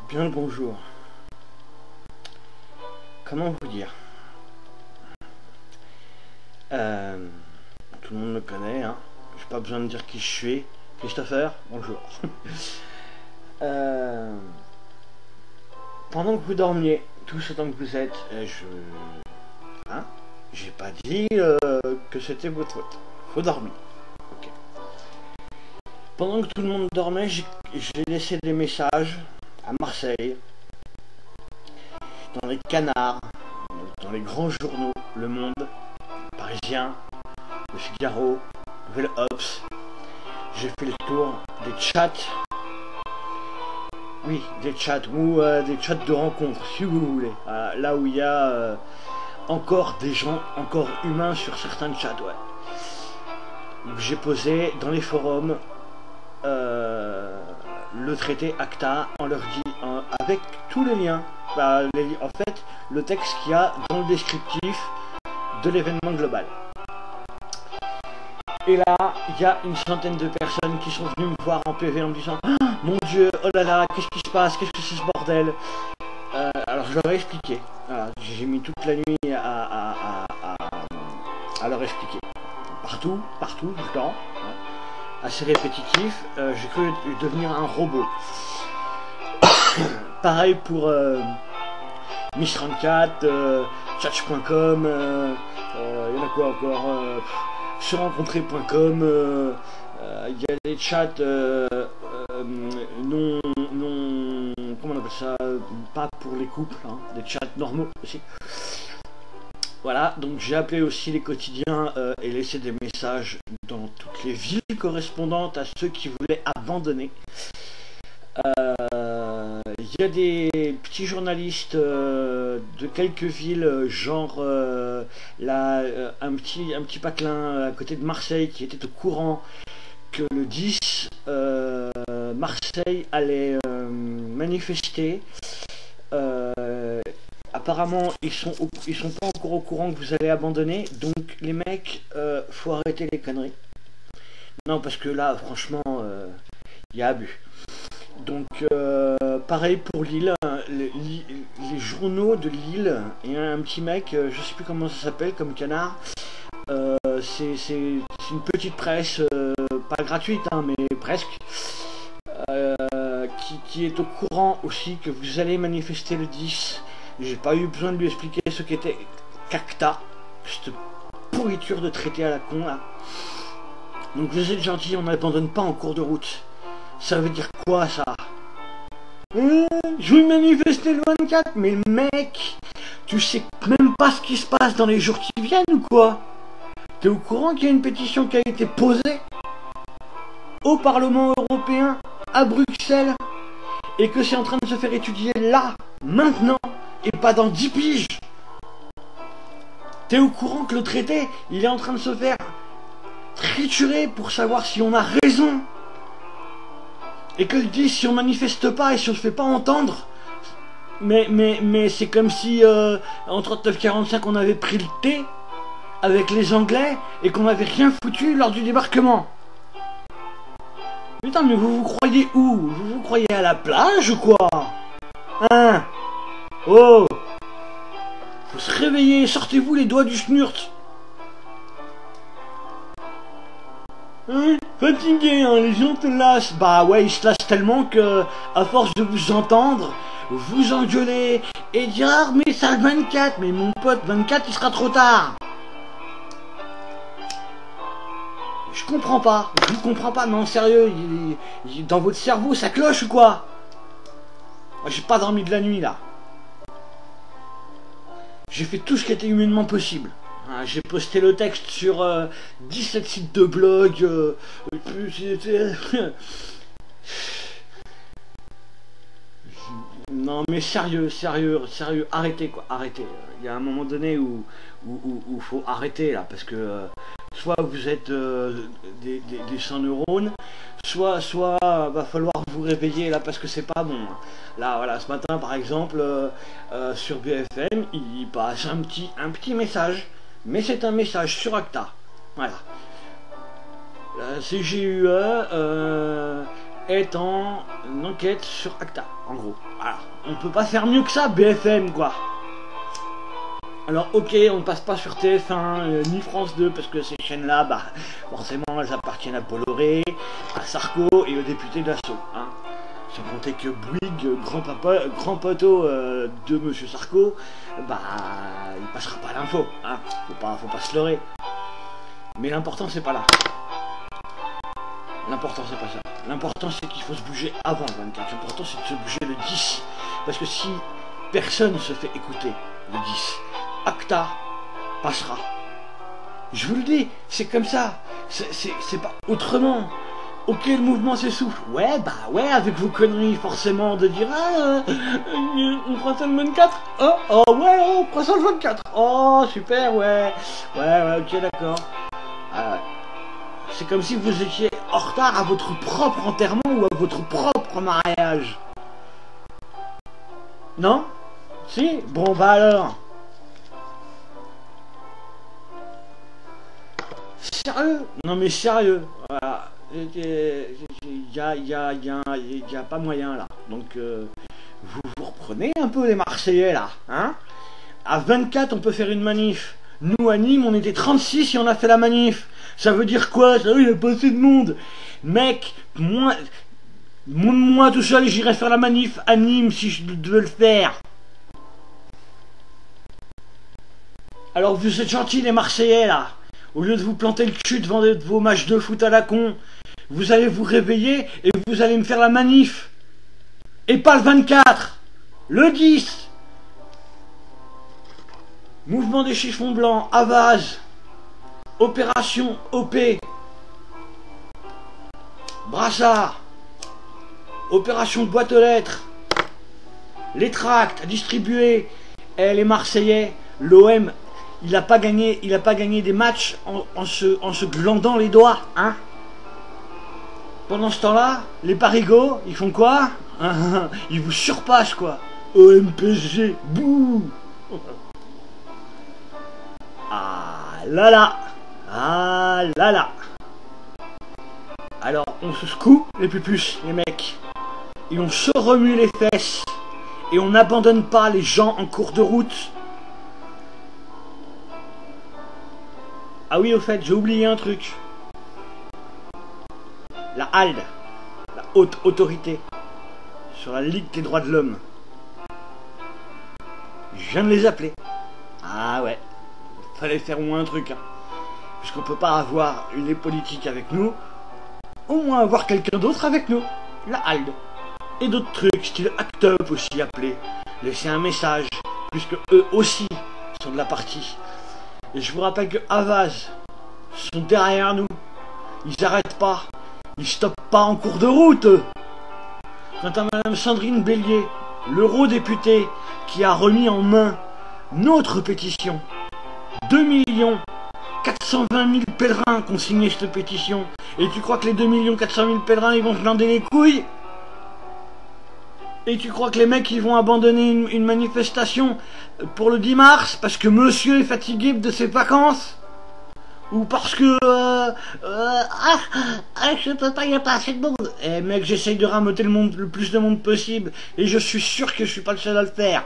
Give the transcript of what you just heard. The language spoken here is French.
Bien le bonjour. Comment vous dire Tout le monde me connaît, hein. J'ai pas besoin de dire qui je suis. Christopher, bonjour. Pendant que vous dormiez, tout ce temps que vous êtes, j'ai pas dit que c'était votre faute. Faut dormir. Ok. Pendant que tout le monde dormait, j'ai laissé des messages à Marseille, dans les canards, dans les grands journaux, Le Monde, Le Parisien, Le Figaro, Nouvelle Obs. J'ai fait le tour des chats. Oui, des chats ou des chats de rencontres, si vous voulez. Là où il y a encore des gens, encore humains sur certains chats, ouais. J'ai posé dans les forums le traité ACTA en leur dit avec tous les liens. En fait, le texte qu'il y a dans le descriptif de l'événement global. Et là, il y a une centaine de personnes qui sont venues me voir en PV en me disant oh, mon Dieu, oh là là, qu'est-ce qui se passe, qu'est-ce que c'est ce bordel. Alors je leur ai expliqué. Voilà, j'ai mis toute la nuit à leur expliquer. Partout, tout le temps. Assez répétitif. J'ai cru devenir un robot. Pareil pour Miss34, Tchatch.com, il y en a quoi encore Serencontrer.com, il y a des chats non, comment on appelle ça, pas pour les couples, hein, des chats normaux aussi. Voilà, donc j'ai appelé aussi les quotidiens et laissé des messages dans toutes les villes correspondantes à ceux qui voulaient abandonner. Il y a des petits journalistes de quelques villes, genre un petit patelin à côté de Marseille qui était au courant que le 10 Marseille allait manifester. Apparemment ils sont pas encore au courant que vous allez abandonner, donc les mecs, faut arrêter les conneries. Non, parce que là franchement il y a abus. Donc pareil pour Lille, les journaux de Lille, il y a un petit mec, je sais plus comment ça s'appelle comme canard, c'est une petite presse, pas gratuite hein, mais presque, qui est au courant aussi que vous allez manifester le 10. J'ai pas eu besoin de lui expliquer ce qu'était CACTA, cette pourriture de traité à la con là. Donc vous êtes gentils, on n'abandonne pas en cours de route. Ça veut dire quoi ça? Je vais manifester le 24, mais mec, tu sais même pas ce qui se passe dans les jours qui viennent ou quoi? T'es au courant qu'il y a une pétition qui a été posée au Parlement européen, à Bruxelles, et que c'est en train de se faire étudier là, maintenant, et pas dans 10 piges? T'es au courant que le traité, il est en train de se faire triturer pour savoir si on a raison? Et que le 10, si on manifeste pas et si on se fait pas entendre, mais c'est comme si en 39-45 on avait pris le thé avec les Anglais et qu'on n'avait rien foutu lors du débarquement. Putain, mais vous vous croyez où? Vous vous croyez à la plage ou quoi? Hein? Oh! Faut se réveiller, sortez-vous les doigts du schnurt. Hein? Fatigué, hein, les gens te lassent. Bah ouais, ils se lassent tellement que, à force de vous entendre, vous engueuler et dire ah mais ça le 24, mais mon pote 24 il sera trop tard. Je comprends pas, non sérieux, dans votre cerveau ça cloche ou quoi? Moi j'ai pas dormi de la nuit là. J'ai fait tout ce qui était humainement possible. J'ai posté le texte sur 17 sites de blog. Non mais sérieux, arrêtez quoi, arrêtez. Il y a un moment donné où faut arrêter là, parce que soit vous êtes des sans neurones, soit va falloir vous réveiller là parce que c'est pas bon. Là voilà, ce matin par exemple sur BFM, il passe un petit message. Mais c'est un message sur ACTA. Voilà. La CGUE est en enquête sur ACTA, en gros. Voilà. on peut pas faire mieux que ça, BFM quoi. Alors ok, on ne passe pas sur TF1 ni France 2 parce que ces chaînes-là, bah forcément elles appartiennent à Bolloré, à Sarko et aux députés d'Assaut. Hein. Sans compter que Bouygues, grand poteau de Monsieur Sarko, bah il passera pas l'info. Hein. Faut pas se leurrer. Mais l'important c'est pas là. L'important c'est pas ça. L'important c'est qu'il faut se bouger avant le 24. L'important c'est de se bouger le 10. Parce que si personne se fait écouter le 10, Acta passera. Je vous le dis, c'est comme ça. C'est pas autrement. Ok, le mouvement s'essouffle. Ouais, bah ouais, avec vos conneries forcément de dire on fera ça le 24. Oh ouais, on fera ça le 24. Oh super, ouais. Ouais, ok, d'accord. C'est comme si vous étiez en retard à votre propre enterrement ou à votre propre mariage. Non? Si? Bon, bah alors. Sérieux? Non mais sérieux. Voilà. Il y a pas moyen là. Donc vous reprenez un peu les Marseillais là. Hein? À 24 on peut faire une manif. Nous à Nîmes on était 36 et on a fait la manif. Ça veut dire quoi? Ça veut dire il y a pas assez de monde. Mec, moi tout seul j'irais faire la manif à Nîmes si je devais le faire. Alors vous êtes gentils les Marseillais là. Au lieu de vous planter le cul devant vos matchs de foot à la con, vous allez vous réveiller et vous allez me faire la manif. Et pas le 24, le 10. Mouvement des chiffons blancs, Avaz, Opération OP, Brassard, Opération boîte aux lettres, les tracts à distribuer. Et les Marseillais, l'OM, il n'a pas gagné des matchs en se glandant les doigts, hein. Pendant ce temps-là, les parigots, ils font quoi? Ils vous surpassent quoi. OM-PSG, bouh. Ah là là. Ah là là. Alors on se secoue les pupus, les mecs, et on se remue les fesses, et on n'abandonne pas les gens en cours de route. Ah oui, au fait, j'ai oublié un truc. La HALD, la haute autorité sur la Ligue des droits de l'homme. Je viens de les appeler. Ah ouais, fallait faire au moins un truc. Hein. Puisqu'on peut pas avoir les politiques avec nous, au moins avoir quelqu'un d'autre avec nous. La HALD. Et d'autres trucs, style Act Up aussi appelé. Laisser un message, puisque eux aussi sont de la partie. Et je vous rappelle que Avaz sont derrière nous. Ils n'arrêtent pas. Ils stoppent pas en cours de route. Quant à Madame Sandrine Bélier, l'eurodéputée qui a remis en main notre pétition, 2 420 000 pèlerins qui ont signé cette pétition. Et tu crois que les 2 400 000 pèlerins ils vont se glander les couilles? Et tu crois que les mecs ils vont abandonner une manifestation pour le 10 mars parce que monsieur est fatigué de ses vacances? Ou parce que je peux pas, il n'y a pas assez de monde. Eh mec, j'essaye de rameuter le plus de monde possible et je suis sûr que je suis pas le seul à le faire.